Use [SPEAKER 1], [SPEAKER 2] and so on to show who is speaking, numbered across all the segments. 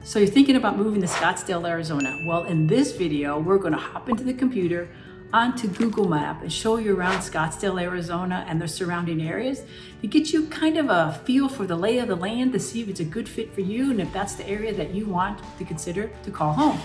[SPEAKER 1] So you're thinking about moving to Scottsdale, Arizona. Well, in this video, we're going to hop into the computer onto Google Map and show you around Scottsdale, Arizona and the surrounding areas to get you kind of a feel for the lay of the land, to see if it's a good fit for you and if that's the area that you want to consider to call home.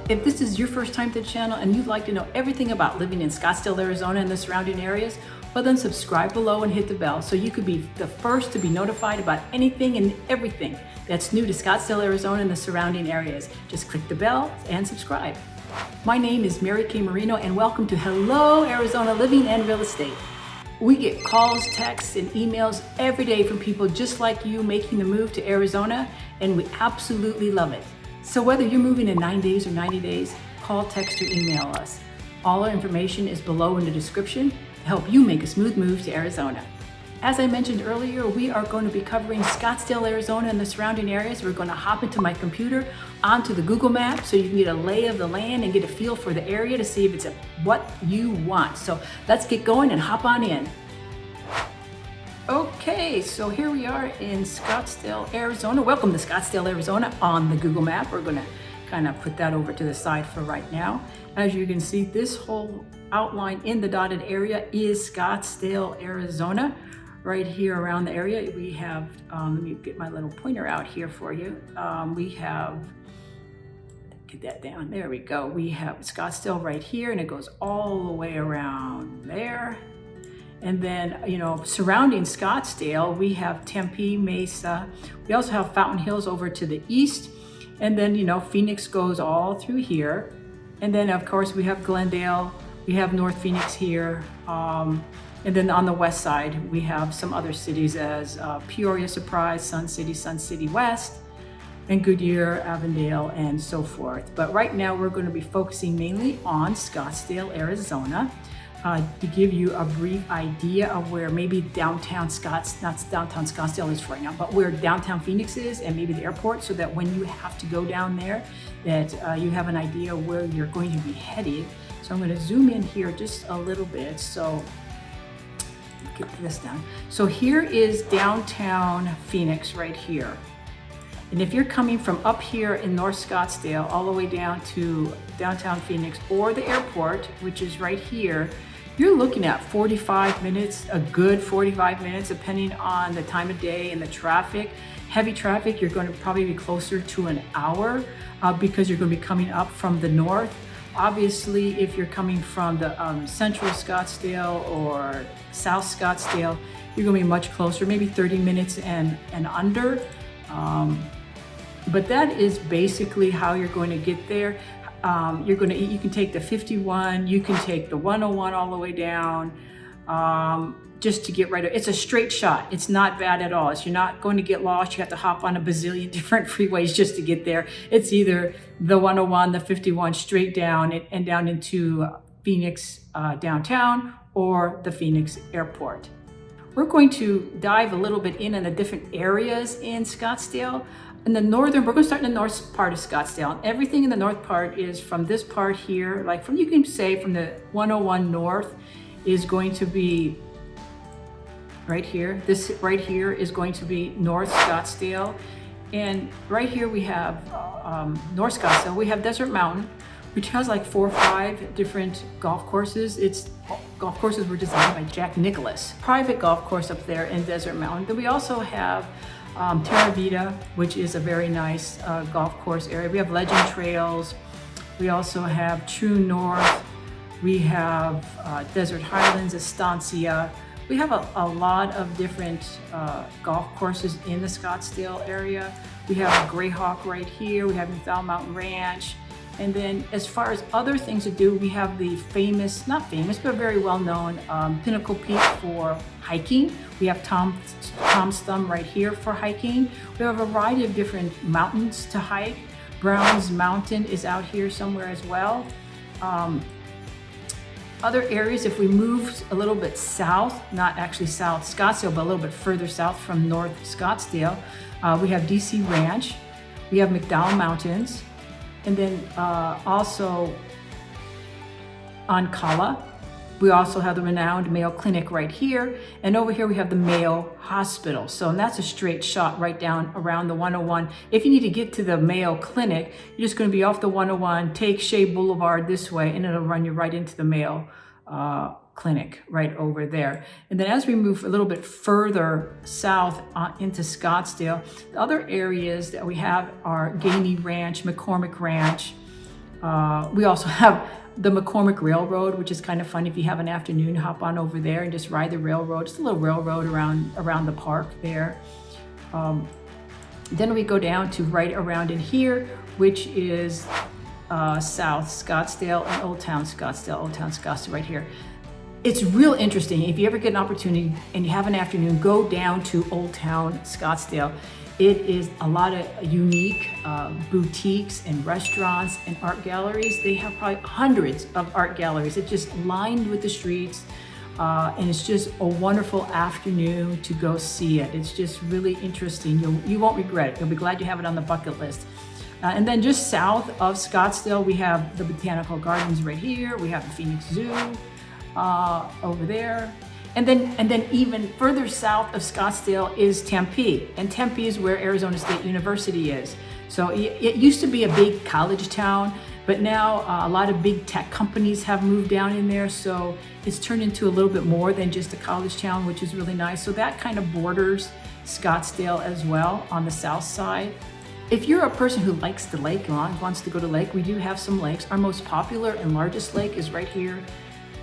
[SPEAKER 1] If this is your first time to the channel and you'd like to know everything about living in Scottsdale, Arizona and the surrounding areas, well then subscribe below and hit the bell so you could be the first to be notified about anything and everything that's new to Scottsdale, Arizona and the surrounding areas. Just click the bell and subscribe. My name is Mary Kay Marino and welcome to Hello Arizona Living and Real Estate. We get calls, texts, and emails every day from people just like you making the move to Arizona, and we absolutely love it. So whether you're moving in 9 days or 90 days, call, text, or email us. All our information is below in the description to help you make a smooth move to Arizona. As I mentioned earlier, we are going to be covering Scottsdale, Arizona and the surrounding areas. We're going to hop into my computer onto the Google map so you can get a lay of the land and get a feel for the area to see if it's what you want. So let's get going and hop on in. Okay, so here we are in Scottsdale, Arizona. Welcome to Scottsdale, Arizona on the Google map. We're gonna kind of put that over to the side for right now. As you can see, this whole outline in the dotted area is Scottsdale, Arizona. Right here around the area, we have, let me get my little pointer out here for you. We have, get that down, there we go. We have Scottsdale right here and it goes all the way around there. And then, surrounding Scottsdale, we have Tempe, Mesa. We also have Fountain Hills over to the east. And then, Phoenix goes all through here. And then, of course, we have Glendale. We have North Phoenix here. And then on the west side, we have some other cities as Peoria, Surprise, Sun City West, and Goodyear, Avondale, and so forth. But right now, we're going to be focusing mainly on Scottsdale, Arizona. To give you a brief idea of where maybe downtown Scottsdale is right now, but where downtown Phoenix is and maybe the airport, so that when you have to go down there, that you have an idea where you're going to be headed. So I'm going to zoom in here just a little bit. So get this down. So here is downtown Phoenix right here. And if you're coming from up here in North Scottsdale all the way down to downtown Phoenix or the airport, which is right here, you're looking at 45 minutes, a good 45 minutes, depending on the time of day and the traffic. Heavy traffic, you're going to probably be closer to an hour because you're going to be coming up from the north. Obviously, if you're coming from the central Scottsdale or South Scottsdale, you're going to be much closer, maybe 30 minutes and under. But that is basically how you're going to get there. You can take the 51, you can take the 101 all the way down, just to get right. It's a straight shot. It's not bad at all. You're not going to get lost. You have to hop on a bazillion different freeways just to get there. It's either the 101, the 51 straight down and down into Phoenix downtown or the Phoenix airport. We're going to dive a little bit in on the different areas in Scottsdale. In the northern, we're going to start in the north part of Scottsdale. Everything in the north part is from this part here, like from, you can say from the 101 north is going to be right here. This right here is going to be North Scottsdale. And right here we have North Scottsdale. We have Desert Mountain, which has like 4 or 5 different golf courses. Golf courses were designed by Jack Nicklaus. Private golf course up there in Desert Mountain. Then we also have Terra Vita, which is a very nice golf course area. We have Legend Trails. We also have True North. We have Desert Highlands, Estancia. We have a lot of different golf courses in the Scottsdale area. We have Greyhawk right here. We have McDowell Mountain Ranch. And then as far as other things to do, we have the famous, not famous, but very well-known Pinnacle Peak for hiking. We have Tom's Thumb right here for hiking. We have a variety of different mountains to hike. Brown's Mountain is out here somewhere as well. Other areas, if we move a little bit south, not actually South Scottsdale, but a little bit further south from North Scottsdale, we have DC Ranch. We have McDowell Mountains. And then also on Kala. We also have the renowned Mayo Clinic right here. And over here we have the Mayo Hospital. So, and that's a straight shot right down around the 101. If you need to get to the Mayo Clinic, you're just going to be off the 101, take Shea Boulevard this way, and it'll run you right into the Mayo Clinic right over there. And then as we move a little bit further south into Scottsdale, the other areas that we have are Gainey Ranch, McCormick Ranch. We also have the McCormick Railroad, which is kind of fun. If you have an afternoon, hop on over there and just ride the railroad. Just a little railroad around the park there. Then we go down to right around in here, which is South Scottsdale and Old Town Scottsdale right here. It's real interesting. If you ever get an opportunity and you have an afternoon, go down to Old Town Scottsdale. It is a lot of unique boutiques and restaurants and art galleries. They have probably hundreds of art galleries. It's just lined with the streets. And it's just a wonderful afternoon to go see it. It's just really interesting. You won't regret it. You'll be glad you have it on the bucket list. And then just south of Scottsdale, we have the Botanical Gardens right here. We have the Phoenix Zoo over there. And then even further south of Scottsdale is Tempe. And Tempe is where Arizona State University is. So it used to be a big college town, but now a lot of big tech companies have moved down in there. So it's turned into a little bit more than just a college town, which is really nice. So that kind of borders Scottsdale as well on the south side. If you're a person who likes the lake and wants to go to the lake, we do have some lakes. Our most popular and largest lake is right here,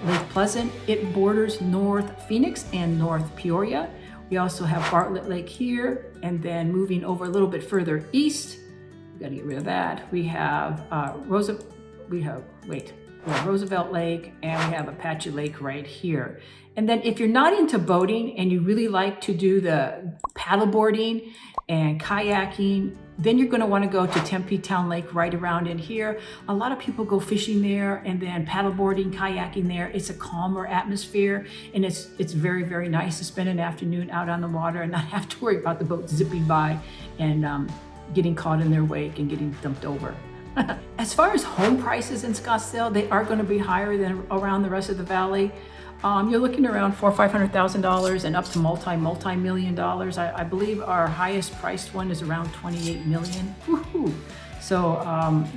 [SPEAKER 1] Lake Pleasant. It borders North Phoenix and North Peoria. We also have Bartlett Lake here, and then moving over a little bit further east, we got to get rid of that. We have Roosevelt Lake, and we have Apache Lake right here. And then if you're not into boating and you really like to do the paddleboarding and kayaking, then you're going to want to go to Tempe Town Lake right around in here. A lot of people go fishing there and then paddleboarding, kayaking there. It's a calmer atmosphere, and it's very, very nice to spend an afternoon out on the water and not have to worry about the boat zipping by and getting caught in their wake and getting dumped over. As far as home prices in Scottsdale, they are going to be higher than around the rest of the valley. You're looking around $400,000 or $500,000 and up to multi-million dollars. I believe our highest priced one is around $28 million. Woohoo! So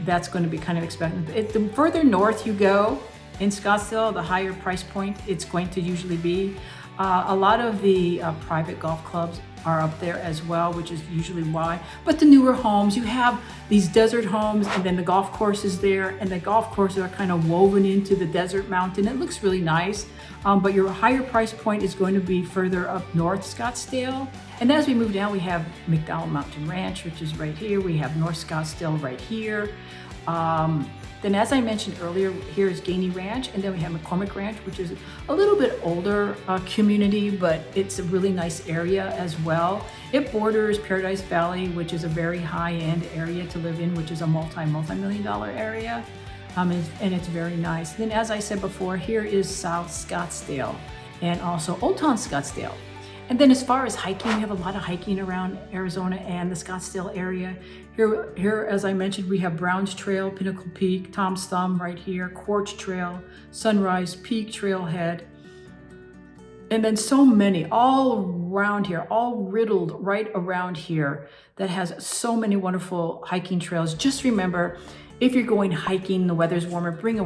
[SPEAKER 1] that's going to be kind of expected. The further north you go in Scottsdale, the higher price point it's going to usually be. A lot of the private golf clubs are up there as well, which is usually why. But the newer homes, you have these desert homes, and then the golf course is there, and the golf courses are kind of woven into the desert mountain. It looks really nice, but your higher price point is going to be further up north Scottsdale. And as we move down, we have McDowell Mountain Ranch, which is right here. We have North Scottsdale right here. Then, as I mentioned earlier, here is Gainey Ranch, and then we have McCormick Ranch, which is a little bit older community, but it's a really nice area as well. It borders Paradise Valley, which is a very high-end area to live in, which is a multi-million dollar area, and it's very nice. Then, as I said before, here is South Scottsdale and also Old Town Scottsdale. And then as far as hiking, we have a lot of hiking around Arizona and the Scottsdale area. Here, as I mentioned, we have Browns Trail, Pinnacle Peak, Tom's Thumb right here, Quartz Trail, Sunrise Peak Trailhead. And then so many all around here, all riddled right around here that has so many wonderful hiking trails. Just remember, if you're going hiking, the weather's warmer, bring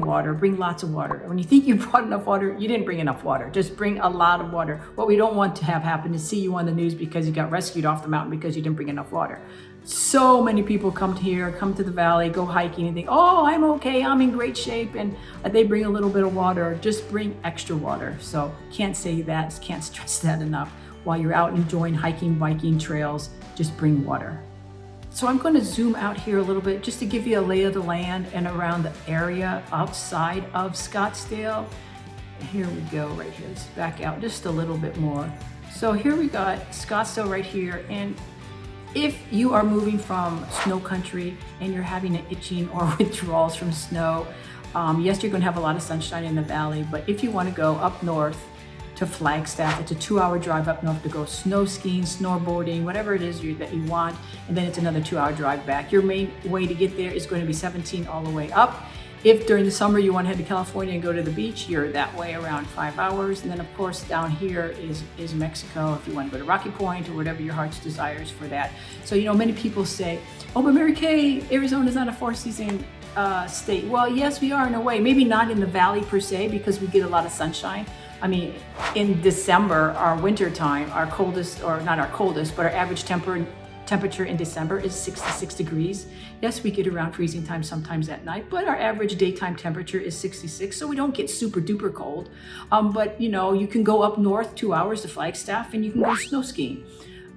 [SPEAKER 1] lots of water. When you think you brought enough water, you didn't bring enough water. Just bring a lot of water. What we don't want to have happen is see you on the news because you got rescued off the mountain because you didn't bring enough water. So many people come to the valley, go hiking and think, oh, I'm okay, I'm in great shape, and they bring a little bit of water. Just bring extra water. So can't say that, can't stress that enough. While you're out enjoying hiking, biking trails, just bring water. So I'm going to zoom out here a little bit just to give you a lay of the land and around the area outside of Scottsdale. Here we go, right here. Let's back out just a little bit more. So here we got Scottsdale right here. And if you are moving from snow country and you're having an itching or withdrawals from snow, yes, you're going to have a lot of sunshine in the valley. But if you want to go up north to Flagstaff, it's a 2-hour drive up north to go snow skiing, snowboarding, whatever it is that you want, and then it's another 2-hour drive back. Your main way to get there is going to be 17 all the way up, If during the summer you want to head to California and go to the beach, you're that way around 5 hours. And then of course down here is Mexico if you want to go to Rocky Point or whatever your heart's desires for that. So, you know, many people say, oh, but Mary Kay, Arizona's not a four-season state. Well, yes, we are in a way. Maybe not in the valley per se, because we get a lot of sunshine. I mean, in December, our winter time, our coldest, or not our coldest, but our average temperature in December is 66 degrees. Yes, we get around freezing time sometimes at night, but our average daytime temperature is 66, so we don't get super duper cold. But you know, you can go up north 2 hours to Flagstaff and you can go snow skiing.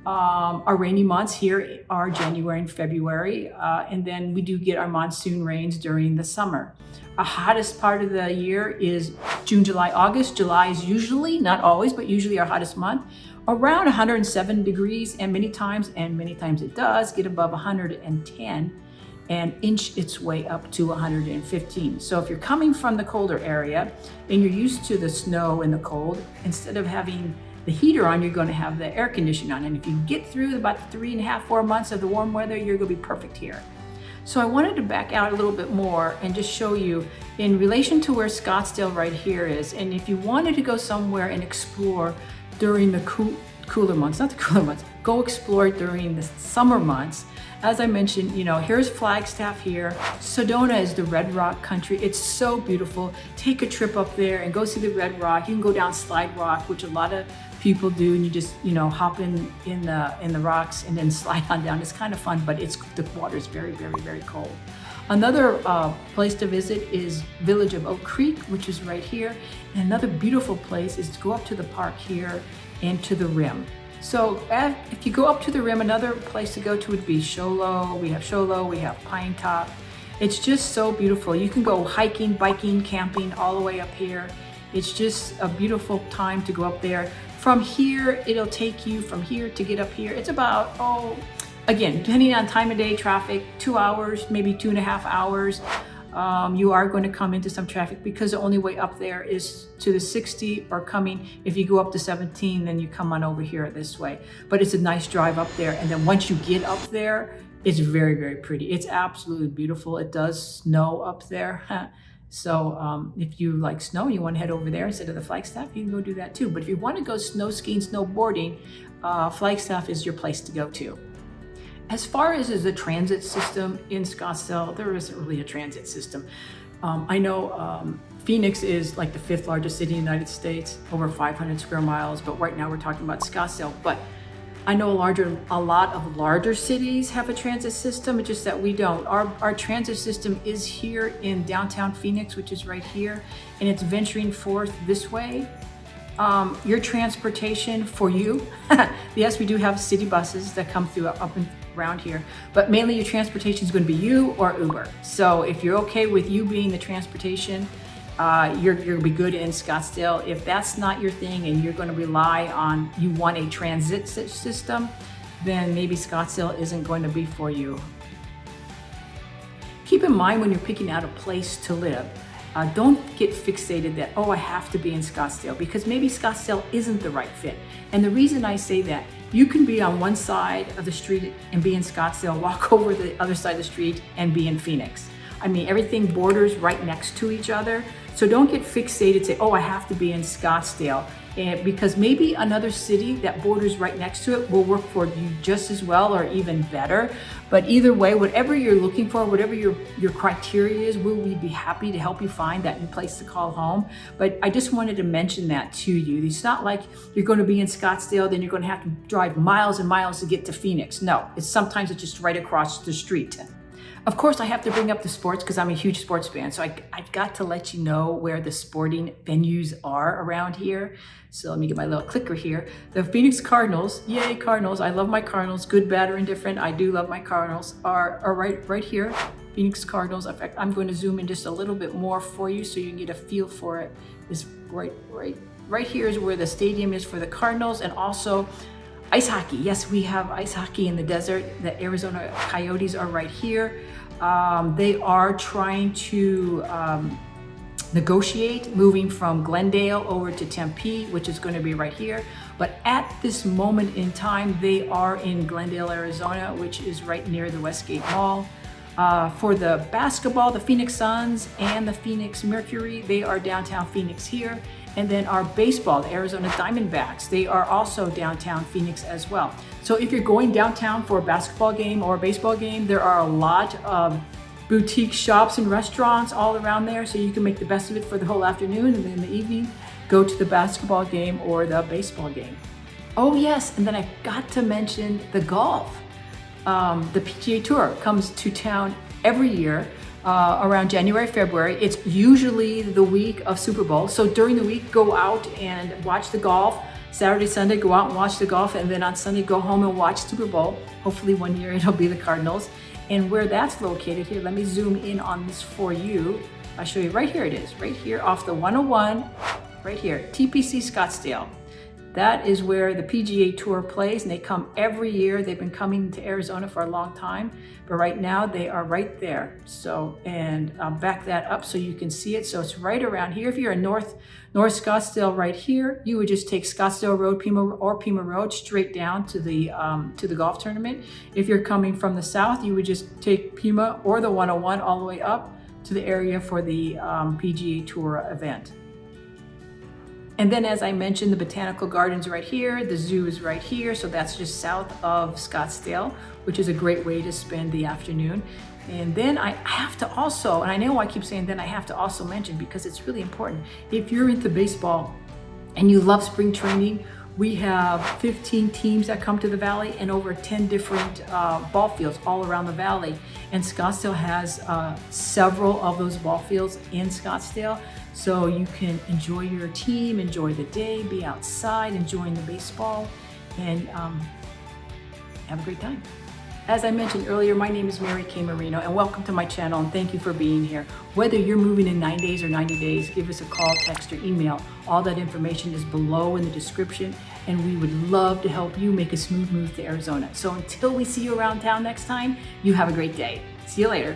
[SPEAKER 1] Our rainy months here are January and February, and then we do get our monsoon rains during the summer. Our hottest part of the year is June, July, August. July is usually, not always, but usually our hottest month, around 107 degrees, and many times it does get above 110 and inch its way up to 115. So if you're coming from the colder area and you're used to the snow and the cold, instead of having the heater on, you're going to have the air conditioning on. And if you get through about 3.5, 4 months of the warm weather, you're going to be perfect here. So I wanted to back out a little bit more and just show you in relation to where Scottsdale right here is. And if you wanted to go somewhere and explore during the cooler months, not the cooler months, go explore during the summer months. As I mentioned, you know, here's Flagstaff here. Sedona is the Red Rock country. It's so beautiful. Take a trip up there and go see the Red Rock. You can go down Slide Rock, which a lot of people do, and you just, you know, hop in the rocks and then slide on down. It's kind of fun, but the water is very, very, very cold. Another place to visit is Village of Oak Creek, which is right here. And another beautiful place is to go up to the park here and to the rim. So if you go up to the rim, another place to go to would be Show Low. We have Pine Top. It's just so beautiful. You can go hiking, biking, camping all the way up here. It's just a beautiful time to go up there. From here, it'll take you from here to get up here. It's about, again, depending on time of day, traffic, 2 hours, maybe 2.5 hours. You are going to come into some traffic because the only way up there is to the 60 or coming. If you go up to 17, then you come on over here this way. But it's a nice drive up there. And then once you get up there, it's very, very pretty. It's absolutely beautiful. It does snow up there. So if you like snow, you want to head over there instead of the Flagstaff, you can go do that too. But if you want to go snow skiing, snowboarding, Flagstaff is your place to go to. As far as the transit system in Scottsdale, there isn't really a transit system. I know Phoenix is like the 5th largest city in the United States, over 500 square miles, but right now we're talking about Scottsdale. But I know a lot of larger cities have a transit system, it's just that we don't. Our transit system is here in downtown Phoenix, which is right here, and it's venturing forth this way. Your transportation for you, yes, we do have city buses that come through up and around here, but mainly your transportation is going to be you or Uber. So if you're okay with you being the transportation, you're going to be good in Scottsdale. If that's not your thing and you're going to rely on, you want a transit system, then maybe Scottsdale isn't going to be for you. Keep in mind when you're picking out a place to live, don't get fixated that, oh, I have to be in Scottsdale, because maybe Scottsdale isn't the right fit. And the reason I say that, you can be on one side of the street and be in Scottsdale, walk over the other side of the street and be in Phoenix. I mean, everything borders right next to each other. So don't get fixated, say, oh, I have to be in Scottsdale. Because maybe another city that borders right next to it will work for you just as well or even better. But either way, whatever you're looking for, whatever your criteria is, we be happy to help you find that new place to call home. But I just wanted to mention that to you. It's not like you're going to be in Scottsdale, then you're going to have to drive miles and miles to get to Phoenix. No, sometimes it's just right across the street. Of course, I have to bring up the sports because I'm a huge sports fan. So I've got to let you know where the sporting venues are around here. So let me get my little clicker here. The Phoenix Cardinals, yay Cardinals. I love my Cardinals, good, bad, or indifferent. I do love my Cardinals, are right here. Phoenix Cardinals. In fact, I'm going to zoom in just a little bit more for you so you can get a feel for it. It's right here is where the stadium is for the Cardinals, and also ice hockey. Yes, we have ice hockey in the desert. The Arizona Coyotes are right here. They are trying to negotiate moving from Glendale over to Tempe, which is going to be right here. But at this moment in time, they are in Glendale, Arizona, which is right near the Westgate Mall. For the basketball, the Phoenix Suns and the Phoenix Mercury, they are downtown Phoenix here. And then our baseball, the Arizona Diamondbacks, they are also downtown Phoenix as well. So if you're going downtown for a basketball game or a baseball game, there are a lot of boutique shops and restaurants all around there, so you can make the best of it for the whole afternoon, and then in the evening, go to the basketball game or the baseball game. Oh yes, and then I got to mention the golf. The PGA Tour comes to town every year around January, February. It's usually the week of Super Bowl. So during the week, go out and watch the golf. Saturday, Sunday, go out and watch the golf. And then on Sunday, go home and watch Super Bowl. Hopefully one year it'll be the Cardinals. And where that's located here, let me zoom in on this for you. I'll show you right here it is, right here off the 101, right here, TPC Scottsdale. That is where the PGA Tour plays, and they come every year. They've been coming to Arizona for a long time, but right now they are right there. So, and I'll back that up so you can see it. So it's right around here. If you're in North Scottsdale right here, you would just take Scottsdale Road, Pima Road straight down to the golf tournament. If you're coming from the south, you would just take Pima or the 101 all the way up to the area for the PGA Tour event. And then, as I mentioned, the Botanical Garden's right here, the zoo is right here, so that's just south of Scottsdale, which is a great way to spend the afternoon. And then I have to also, and I know I keep saying then I have to also mention, because it's really important, if you're into baseball and you love spring training, we have 15 teams that come to the valley and over 10 different ball fields all around the valley. And Scottsdale has several of those ball fields in Scottsdale. So you can enjoy your team, enjoy the day, be outside, enjoying the baseball, and have a great time. As I mentioned earlier, my name is Mary K. Marino, and welcome to my channel, and thank you for being here. Whether you're moving in 9 days or 90 days, give us a call, text, or email. All that information is below in the description, and we would love to help you make a smooth move to Arizona. So until we see you around town next time, you have a great day. See you later.